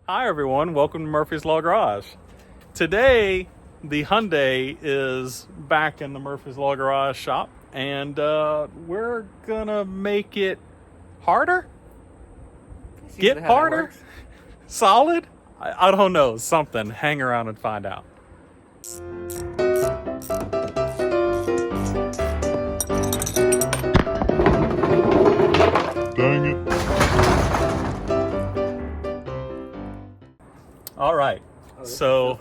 Hi everyone, welcome to Murphy's Law Garage. Today, the Hyundai is back in the Murphy's Law Garage shop, and we're gonna make it harder? Get harder? Solid? I don't know, something. Hang around and find out. Dang it. All right, so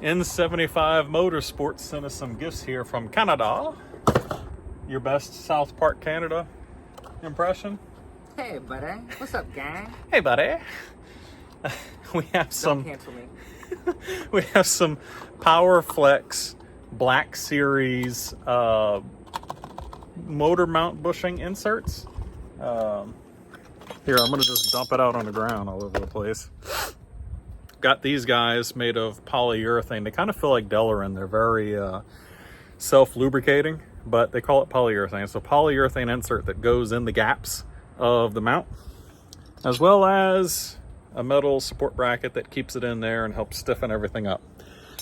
N75 Motorsports sent us some gifts here from Canada. Your best South Park, Canada impression? Hey, buddy. What's up, gang? Hey, buddy. We have some. Don't cancel me. We have some PowerFlex Black Series motor mount bushing inserts. Here, I'm gonna just dump it out on the ground all over the place. Got these guys made of polyurethane. They kind of feel like Delrin. They're very self-lubricating, but they call it polyurethane. So polyurethane insert that goes in the gaps of the mount, as well as a metal support bracket that keeps it in there and helps stiffen everything up.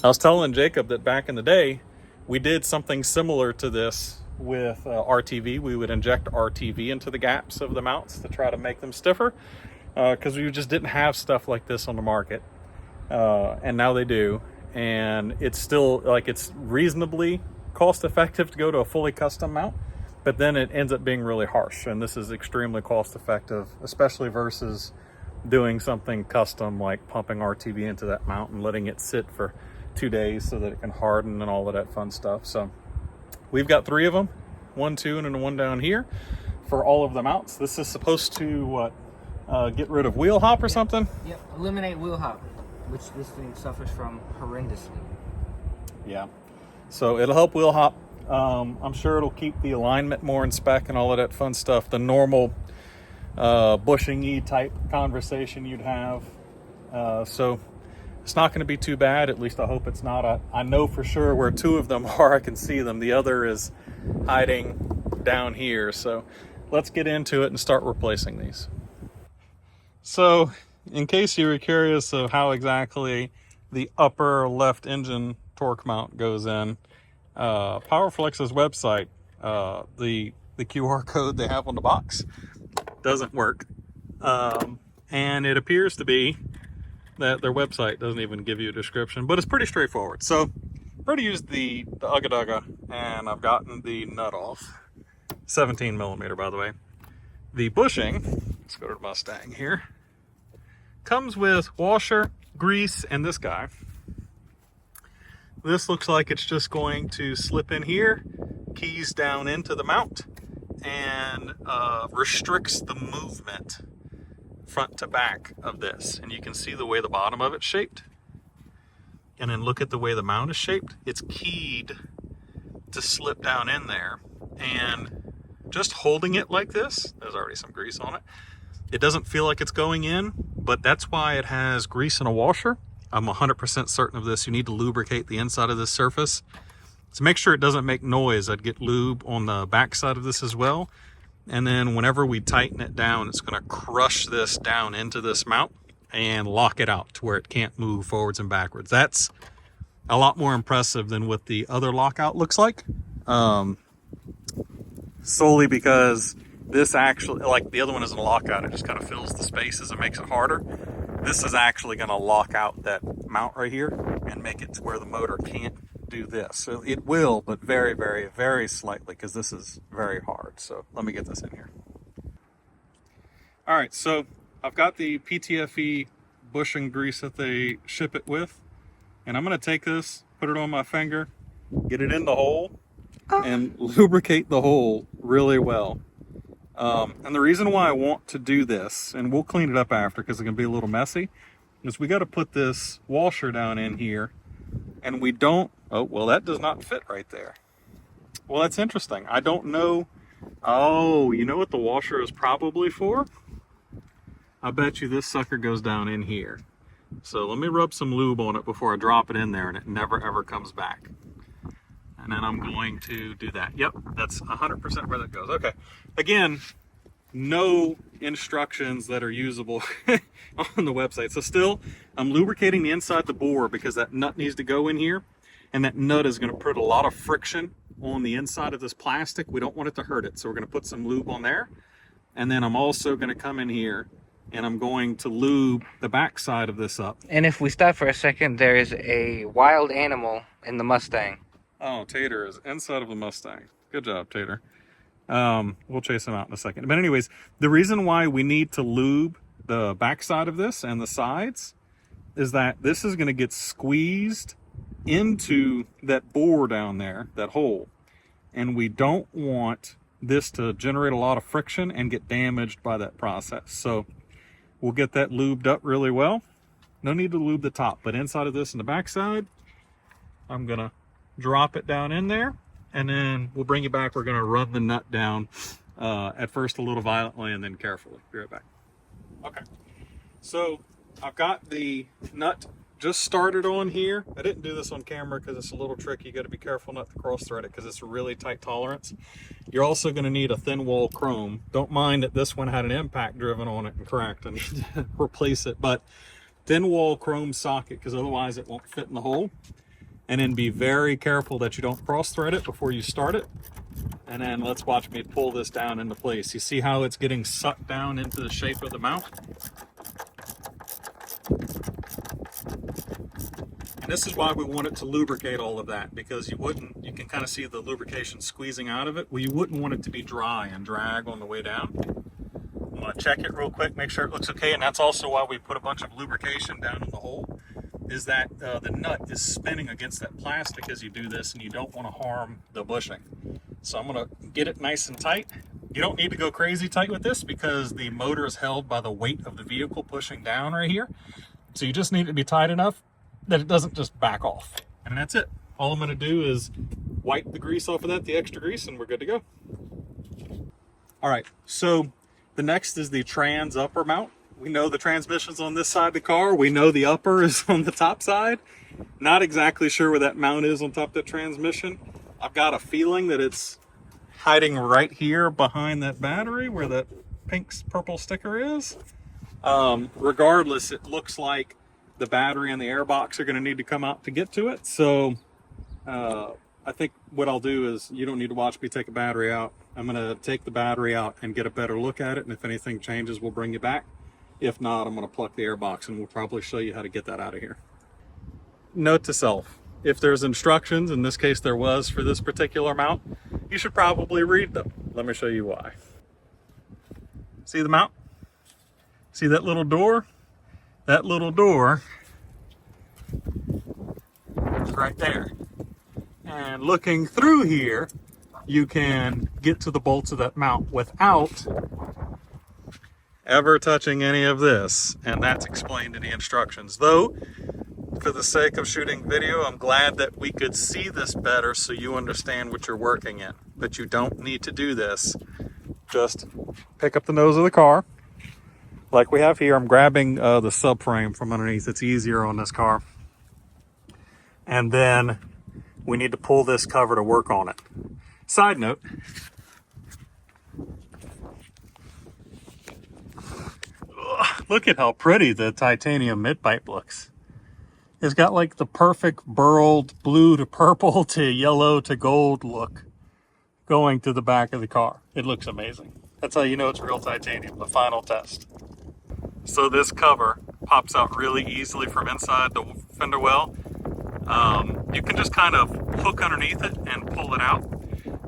I was telling Jacob that back in the day, we did something similar to this with RTV. We would inject RTV into the gaps of the mounts to try to make them stiffer, because we just didn't have stuff like this on the market. And now they do, and it's still like it's reasonably cost effective to go to a fully custom mount, but then it ends up being really harsh, and this is extremely cost effective, especially versus doing something custom like pumping RTV into that mount and letting it sit for 2 days so that it can harden and all of that fun stuff. So we've got 3 of them, 1, 2, and then 1 down here for all of the mounts. This is supposed to get rid of wheel hop or something? Yep, eliminate wheel hop, which this thing suffers from horrendously. Yeah. So it'll help wheel hop. I'm sure it'll keep the alignment more in spec and all of that fun stuff. The normal bushing-y type conversation you'd have. So it's not going to be too bad. At least I hope it's not. I know for sure where 2 of them are. I can see them. The other is hiding down here. So let's get into it and start replacing these. So in case you were curious of how exactly the upper left engine torque mount goes in, PowerFlex's website, the QR code they have on the box doesn't work. And it appears to be that their website doesn't even give you a description, but it's pretty straightforward. So I've already used the Ugga Dugga, and I've gotten the nut off. 17 millimeter, by the way. The bushing, let's go to the Mustang here, comes with washer, grease, and this guy. This looks like it's just going to slip in here, keys down into the mount, and restricts the movement front to back of this. And you can see the way the bottom of it's shaped. And then look at the way the mount is shaped. It's keyed to slip down in there. And just holding it like this, there's already some grease on it. It doesn't feel like it's going in, but that's why it has grease and a washer. I'm 100% certain of this. You need to lubricate the inside of this surface. So make sure it doesn't make noise. I'd get lube on the back side of this as well. And then whenever we tighten it down, it's going to crush this down into this mount and lock it out to where it can't move forwards and backwards. That's a lot more impressive than what the other lockout looks like. Solely because this actually, like the other one isn't a lockout, it just kind of fills the spaces and makes it harder. This is actually going to lock out that mount right here and make it to where the motor can't do this. So it will, but very, very, very slightly, because this is very hard. So let me get this in here. All right, so I've got the PTFE bushing grease that they ship it with, and I'm going to take this, put it on my finger, get it in the hole, and lubricate the hole really well. And the reason why I want to do this, and we'll clean it up after because it's going to be a little messy, is we got to put this washer down in here, and we don't, oh, well, that does not fit right there. Well, that's interesting. I don't know. Oh, you know what the washer is probably for? I bet you this sucker goes down in here. So let me rub some lube on it before I drop it in there, and it never ever comes back. And then I'm going to do that. Yep, that's 100% where that goes. Okay. Again, no instructions that are usable on the website. So still, I'm lubricating the inside the bore because that nut needs to go in here, and that nut is going to put a lot of friction on the inside of this plastic. We don't want it to hurt it, so we're going to put some lube on there. And then I'm also going to come in here and I'm going to lube the back side of this up. And if we stop for a second, there is a wild animal in the Mustang. Oh, Tater is inside of the Mustang. Good job, Tater. We'll chase him out in a second. But anyways, the reason why we need to lube the back side of this and the sides is that this is going to get squeezed into that bore down there, that hole. And we don't want this to generate a lot of friction and get damaged by that process. So we'll get that lubed up really well. No need to lube the top, but inside of this and the back side, I'm gonna drop it down in there, and then we'll bring it back. We're gonna run the nut down at first a little violently and then carefully. Be right back. Okay, so I've got the nut just started on here. I didn't do this on camera because it's a little tricky. You got to be careful not to cross thread it because it's a really tight tolerance. You're also going to need a thin wall chrome. Don't mind that this one had an impact driven on it and cracked. I need to replace it, but thin wall chrome socket because otherwise it won't fit in the hole. And then be very careful that you don't cross thread it before you start it. And then let's watch me pull this down into place. You see how it's getting sucked down into the shape of the mount? And this is why we want it to lubricate all of that, because you can kind of see the lubrication squeezing out of it. Well, you wouldn't want it to be dry and drag on the way down. I'm going to check it real quick, make sure it looks okay. And that's also why we put a bunch of lubrication down in the hole, is that the nut is spinning against that plastic as you do this, and you don't want to harm the bushing. So I'm going to get it nice and tight. You don't need to go crazy tight with this because the motor is held by the weight of the vehicle pushing down right here. So you just need it to be tight enough that it doesn't just back off. And that's it. All I'm going to do is wipe the grease off of that, the extra grease, and we're good to go. All right, so the next is the trans upper mount. We know the transmission's on this side of the car. We know the upper is on the top side. Not exactly sure where that mount is on top of the transmission. I've got a feeling that it's hiding right here behind that battery where that pink purple sticker is. Regardless, it looks like the battery and the airbox are going to need to come out to get to it. So I think what I'll do is, you don't need to watch me take a battery out. I'm going to take the battery out and get a better look at it. And if anything changes, we'll bring you back. If not, I'm going to pluck the airbox and we'll probably show you how to get that out of here. Note to self, if there's instructions, in this case there was for this particular mount, you should probably read them. Let me show you why. See the mount? See that little door? That little door is right there. And looking through here, you can get to the bolts of that mount without ever touching any of this. And that's explained in the instructions. Though, for the sake of shooting video, I'm glad that we could see this better so you understand what you're working in. But you don't need to do this. Just pick up the nose of the car. Like we have here, I'm grabbing the subframe from underneath. It's easier on this car. And then we need to pull this cover to work on it. Side note, look at how pretty the titanium mid-pipe looks. It's got like the perfect burled blue to purple to yellow to gold look going to the back of the car. It looks amazing. That's how you know it's real titanium, the final test. So this cover pops out really easily from inside the fender well. You can just kind of hook underneath it and pull it out.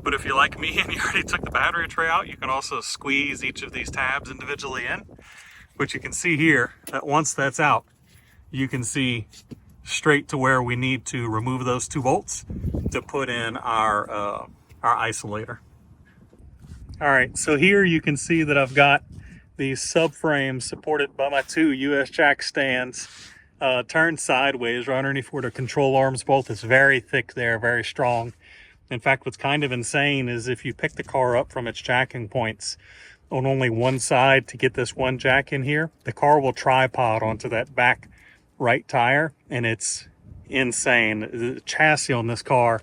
But if you're like me and you already took the battery tray out, you can also squeeze each of these tabs individually in. But you can see here that once that's out, you can see straight to where we need to remove those two bolts to put in our isolator. All right, so here you can see that I've got the subframe supported by my two US jack stands turned sideways right underneath where the control arms bolt. It's very thick there, very strong. In fact, what's kind of insane is if you pick the car up from its jacking points on only one side to get this one jack in here, the car will tripod onto that back right tire, and it's insane. The chassis on this car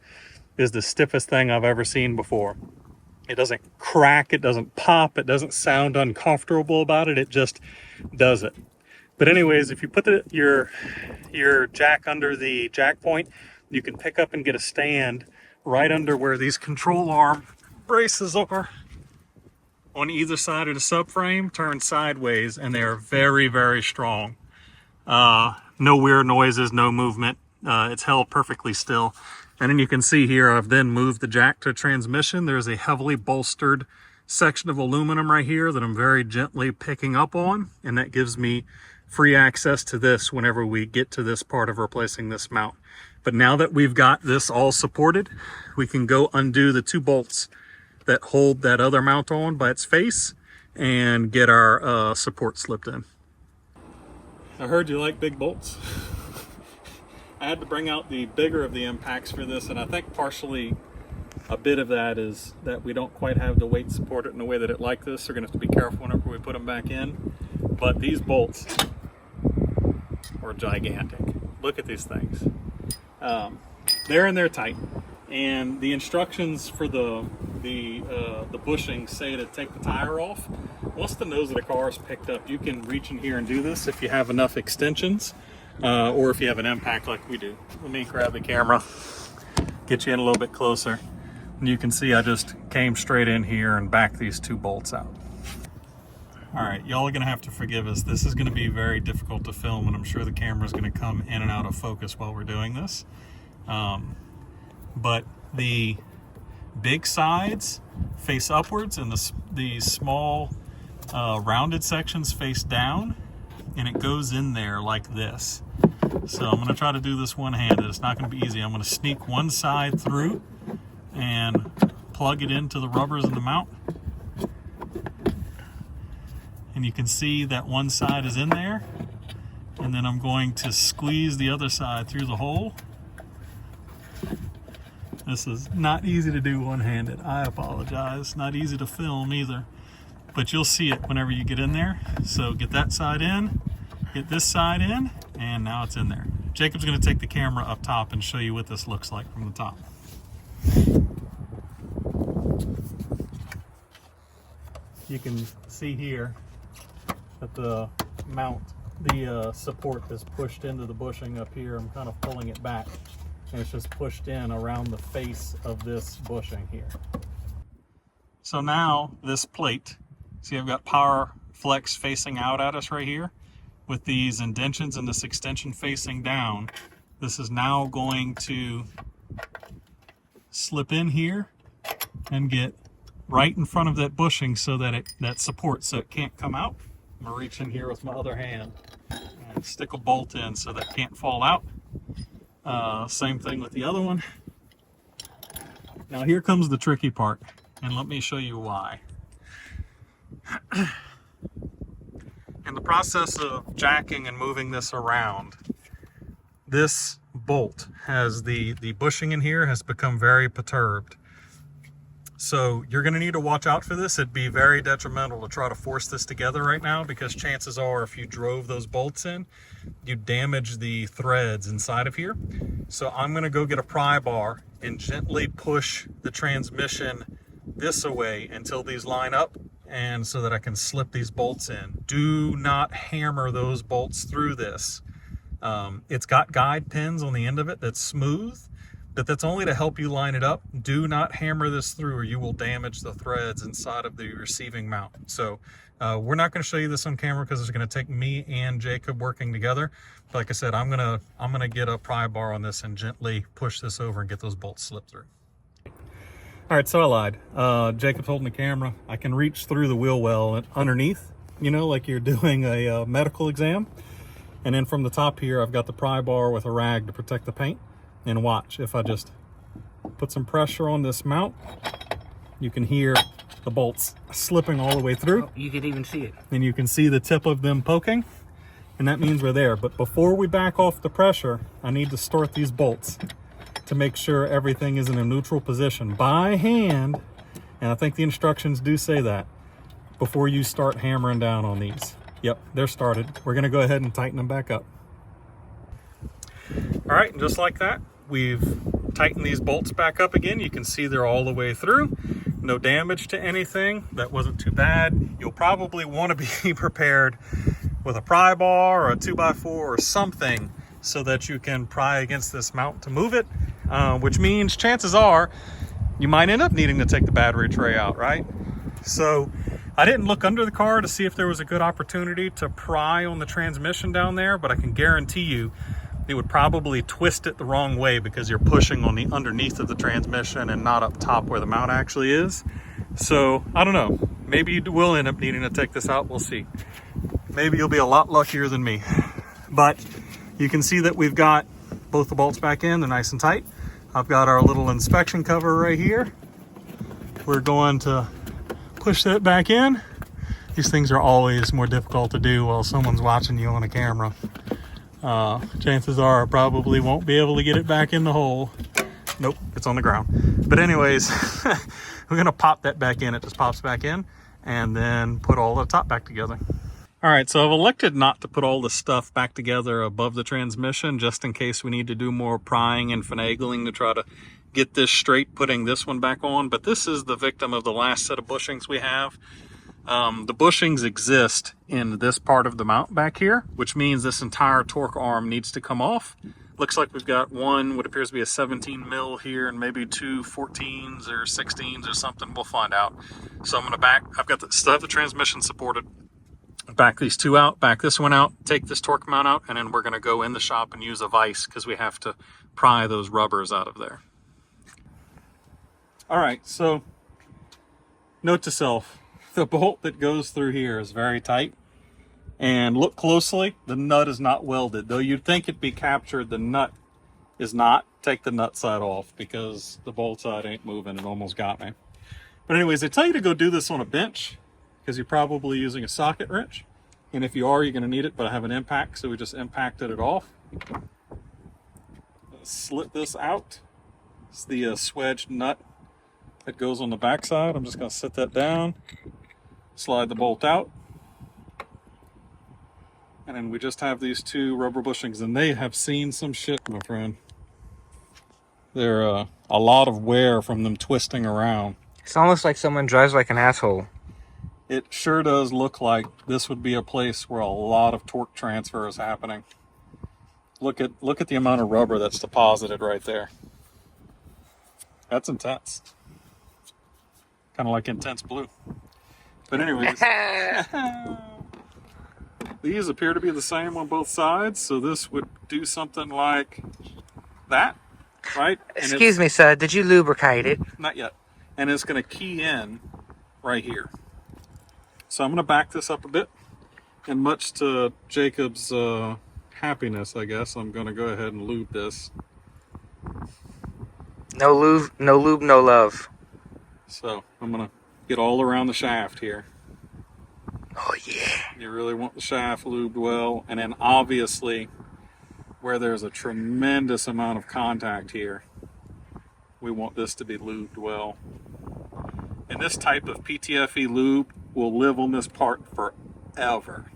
is the stiffest thing I've ever seen before. It doesn't crack, it doesn't pop, it doesn't sound uncomfortable about it, it just does it. But anyways, if you put your jack under the jack point, you can pick up and get a stand right under where these control arm braces are on either side of the subframe, turn sideways, and they are very, very strong. No weird noises, no movement. It's held perfectly still. And then you can see here, I've then moved the jack to transmission. There's a heavily bolstered section of aluminum right here that I'm very gently picking up on, and that gives me free access to this whenever we get to this part of replacing this mount. But now that we've got this all supported, we can go undo the 2 bolts that hold that other mount on by its face and get our support slipped in. I heard you like big bolts. I had to bring out the bigger of the impacts for this, and I think partially a bit of that is that we don't quite have the weight supported in the way that it like this. We're gonna have to be careful whenever we put them back in. But these bolts are gigantic. Look at these things. They're in there tight, and the instructions for the bushings say to take the tire off. Once the nose of the car is picked up, you can reach in here and do this if you have enough extensions, or if you have an impact like we do. Let me grab the camera, get you in a little bit closer, and you can see I just came straight in here and backed these 2 bolts out. All right, y'all are gonna have to forgive us. This is gonna be very difficult to film, and I'm sure the camera's gonna come in and out of focus while we're doing this. But the big sides face upwards, and the small rounded sections face down, and it goes in there like this. So I'm gonna try to do this one-handed. It's not gonna be easy. I'm gonna sneak one side through and plug it into the rubbers in the mount. And you can see that one side is in there, and then I'm going to squeeze the other side through the hole. This is not easy to do one-handed. I apologize. Not easy to film either, but you'll see it whenever you get in there. So get that side in, get this side in, and now it's in there. Jacob's going to take the camera up top and show you what this looks like from the top. You can see here that the mount, the support is pushed into the bushing up here. I'm kind of pulling it back, and it's just pushed in around the face of this bushing here. So now this plate, see I've got PowerFlex facing out at us right here with these indentions and this extension facing down. This is now going to slip in here and get right in front of that bushing so that that supports, so it can't come out. I'm gonna reach in here with my other hand and stick a bolt in so that can't fall out. Same thing with the other one. Now here comes the tricky part, and let me show you why. In the process of jacking and moving this around, this bolt has the bushing in here has become very perturbed. So you're going to need to watch out for this. It'd be very detrimental to try to force this together right now, because chances are if you drove those bolts in, you'd damage the threads inside of here. So I'm going to go get a pry bar and gently push the transmission this away until these line up, and so that I can slip these bolts in. Do not hammer those bolts through this. It's got guide pins on the end of it that's smooth, but that's only to help you line it up. Do not hammer this through or you will damage the threads inside of the receiving mount. So we're not going to show you this on camera because it's going to take me and Jacob working together. But like I said, I'm gonna get a pry bar on this and gently push this over and get those bolts slipped through. All right, so I lied. Jacob's holding the camera. I can reach through the wheel well underneath, you know, like you're doing a medical exam. And then from the top here, I've got the pry bar with a rag to protect the paint. And watch, if I just put some pressure on this mount, you can hear the bolts slipping all the way through. Oh, you can even see it. And you can see the tip of them poking, and that means we're there. But before we back off the pressure, I need to start these bolts to make sure everything is in a neutral position by hand. And I think the instructions do say that before you start hammering down on these. Yep, they're started. We're gonna go ahead and tighten them back up. All right, and just like that, we've tightened these bolts back up again. You can see they're all the way through. no damage to anything. That wasn't too bad. You'll probably want to be prepared with a pry bar or a 2x4 or something so that you can pry against this mount to move it, which means chances are you might end up needing to take the battery tray out, right? So I didn't look under the car to see if there was a good opportunity to pry on the transmission down there, but I can guarantee you it would probably twist it the wrong way because you're pushing on the underneath of the transmission and not up top where the mount actually is. So I don't know, maybe you will end up needing to take this out. We'll see. Maybe you'll be a lot luckier than me. But you can see that we've got both the bolts back in, they're nice and tight. I've got our little inspection cover right here. We're going to push that back in. These things are always more difficult to do while someone's watching you on a camera. Chances are I probably won't be able to get it back in the hole. Nope, it's on the ground. But anyways, we're gonna pop that back in. It just pops back in and then put all the top back together. All right, so I've elected not to put all the stuff back together above the transmission just in case we need to do more prying and finagling to try to get this straight, putting this one back on. But this is the victim of the last set of bushings we have. The bushings exist in this part of the mount back here, which means this entire torque arm needs to come off. Looks like we've got one, what appears to be a 17 mil here, and maybe two 14s or 16s or something. We'll find out. So I'm gonna still have the transmission supported. Back these two out, back this one out, take this torque mount out, and then we're going to go in the shop and use a vise because we have to pry those rubbers out of there. All right, so note to self, the bolt that goes through here is very tight, and look closely, the nut is not welded. Though you'd think it'd be captured, the nut is not. Take the nut side off because the bolt side ain't moving. It almost got me. But anyways, they tell you to go do this on a bench because you're probably using a socket wrench. And if you are, you're going to need it, but I have an impact, so we just impacted it off. Slit this out. It's the swedged nut that goes on the back side. I'm just going to set that down, slide the bolt out, and then we just have these two rubber bushings, and they have seen some shit, my friend. They're a lot of wear from them twisting around. It's almost like someone drives like an asshole. It sure does look like this would be a place where a lot of torque transfer is happening. Look at the amount of rubber that's deposited right there. That's intense. Kind of like intense blue. But anyways, these appear to be the same on both sides, so this would do something like that, right? Excuse me, sir, did you lubricate it? Not yet. And it's going to key in right here. So I'm going to back this up a bit, and much to Jacob's happiness, I guess, I'm going to go ahead and lube this. No lube, no love. So I'm going to get all around the shaft here. Oh yeah. You really want the shaft lubed well, and then obviously where there's a tremendous amount of contact here, we want this to be lubed well. And this type of PTFE lube will live on this part forever.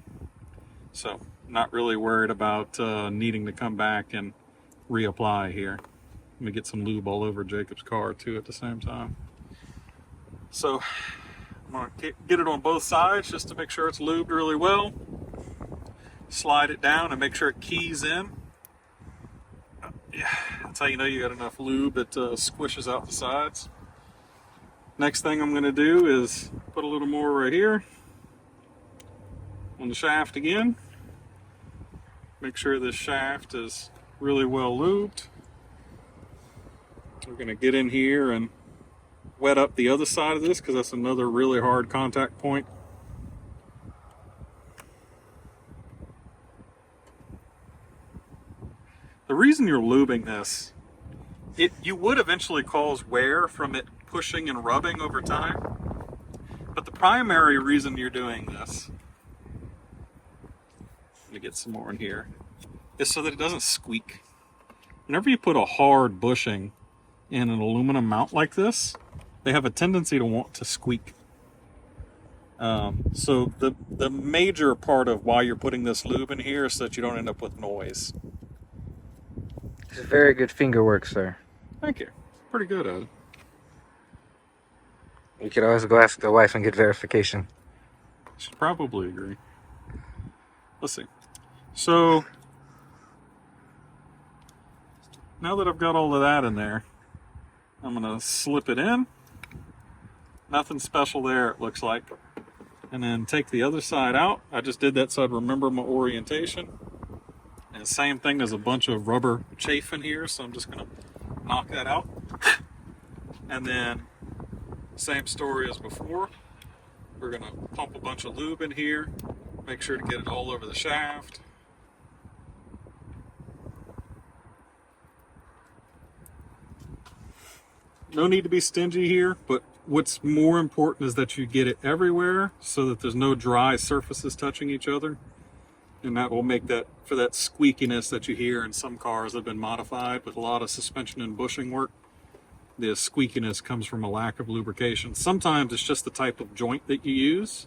So not really worried about needing to come back and reapply here. Let me get some lube all over Jacob's car too at the same time. So I'm gonna get it on both sides just to make sure it's lubed really well. Slide it down and make sure it keys in. Yeah, that's how you know you got enough lube. It squishes out the sides. Next thing I'm going to do is put a little more right here on the shaft again. Make sure this shaft is really well lubed. We're going to get in here and wet up the other side of this because that's another really hard contact point. The reason you're lubing this, you would eventually cause wear from it pushing and rubbing over time, but the primary reason you're doing this, let me get some more in here, is so that it doesn't squeak. Whenever you put a hard bushing in an aluminum mount like this, they have a tendency to want to squeak. So the major part of why you're putting this lube in here is so that you don't end up with noise. It's very good finger work, sir. Thank you. Pretty good at it. You could always go ask the wife and get verification. She'd probably agree. Let's see. So, now that I've got all of that in there, I'm going to slip it in. Nothing special there, it looks like. And then take the other side out. I just did that so I'd remember my orientation. And same thing, there's a bunch of rubber chafe in here, so I'm just going to knock that out. And then, same story as before. We're going to pump a bunch of lube in here. Make sure to get it all over the shaft. No need to be stingy here, but what's more important is that you get it everywhere so that there's no dry surfaces touching each other. And that will make that, for that squeakiness that you hear in some cars that have been modified with a lot of suspension and bushing work, the squeakiness comes from a lack of lubrication. Sometimes it's just the type of joint that you use.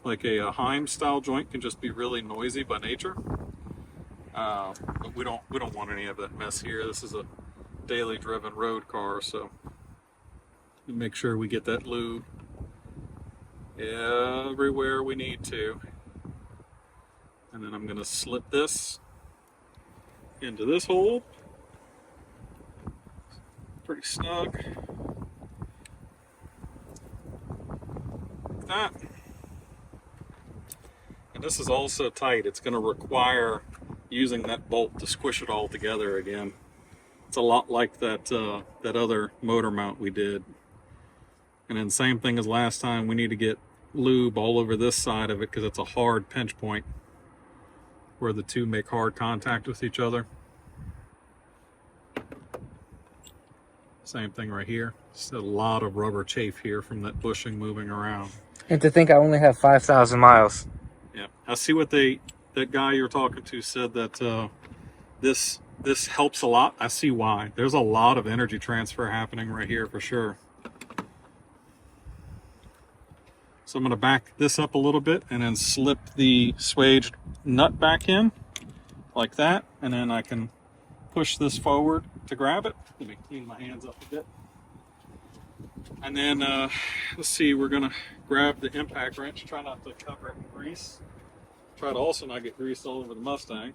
Like a Heim style joint can just be really noisy by nature. But we don't want any of that mess here. This is a daily driven road car, so make sure we get that lube everywhere we need to. And then I'm going to slip this into this hole. Pretty snug. Like that. And this is also tight. It's going to require using that bolt to squish it all together again. It's a lot like that that other motor mount we did. And then same thing as last time, we need to get lube all over this side of it because it's a hard pinch point where the two make hard contact with each other. Same thing right here. Just a lot of rubber chafe here from that bushing moving around. And to think I only have 5,000 miles. Yeah, I see what that guy you're talking to said that this helps a lot. I see why. There's a lot of energy transfer happening right here for sure. So I'm going to back this up a little bit and then slip the swaged nut back in like that. And then I can push this forward to grab it. Let me clean my hands up a bit. And then, let's see, we're going to grab the impact wrench. Try not to cover it in grease. Try to also not get grease all over the Mustang.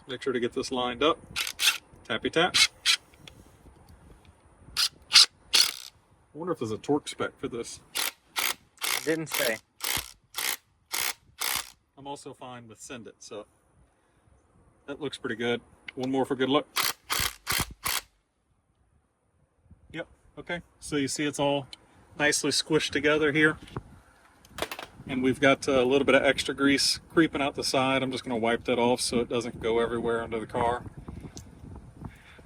Make sure to get this lined up. Tappy tap. I wonder if there's a torque spec for this. Didn't say. I'm also fine with send it, so that looks pretty good. One more for good luck. Yep, okay. So you see it's all nicely squished together here. And we've got a little bit of extra grease creeping out the side. I'm just going to wipe that off so it doesn't go everywhere under the car.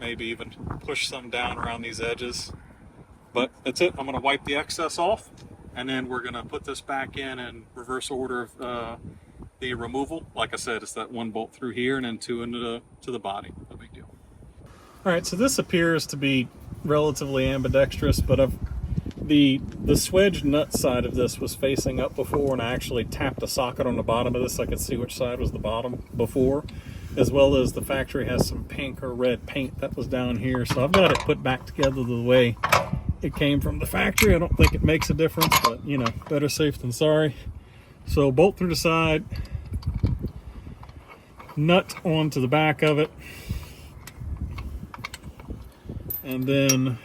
Maybe even push some down around these edges. But that's it. I'm going to wipe the excess off, and then we're going to put this back in reverse order of the removal. Like I said, it's that one bolt through here and then two into the body. No big deal. All right, so this appears to be relatively ambidextrous, but the swedge nut side of this was facing up before, and I actually tapped a socket on the bottom of this so I could see which side was the bottom before, as well as the factory has some pink or red paint that was down here. So I've got it put back together the way it came from the factory. I don't think it makes a difference, but you know, better safe than sorry. So bolt through the side, nut onto the back of it, and then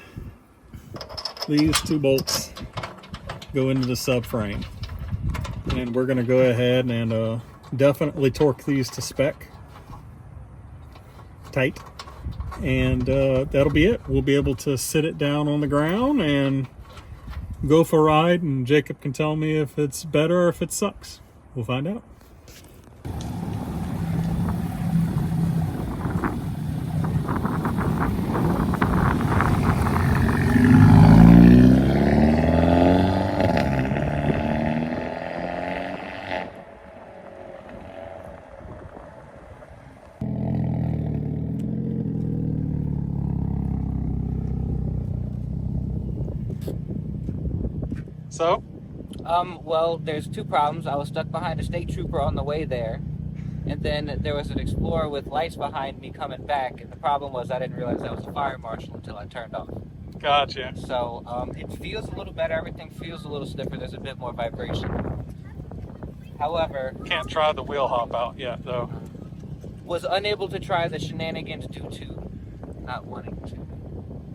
these two bolts go into the subframe. And we're going to go ahead and definitely torque these to spec tight. And that'll be it. We'll be able to sit it down on the ground and go for a ride, and Jacob can tell me if it's better or if it sucks. We'll find out. So? Well, there's two problems. I was stuck behind a state trooper on the way there, And then there was an Explorer with lights behind me coming back, and the problem was I didn't realize that was a fire marshal until I turned off. Gotcha. So it feels a little better. Everything feels a little stiffer. There's a bit more vibration. However, Can't try the wheel hop out yet, though. was unable to try the shenanigans due to not wanting to.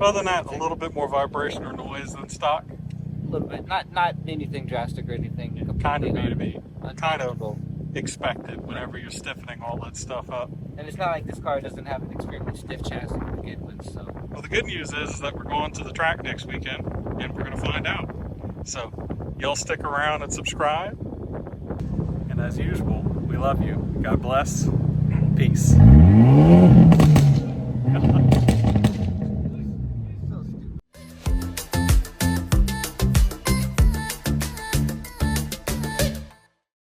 Other than that, a little bit more vibration or noise than stock. A little bit, not anything drastic or anything. Kind of completely kind of uncomfortable. expected whenever you're stiffening all that stuff up. And it's not like this car doesn't have an extremely stiff chassis to begin with. So Well, the good news is that we're going to the track next weekend, and we're going to find out. So, y'all stick around and subscribe. And as usual, we love you. God bless.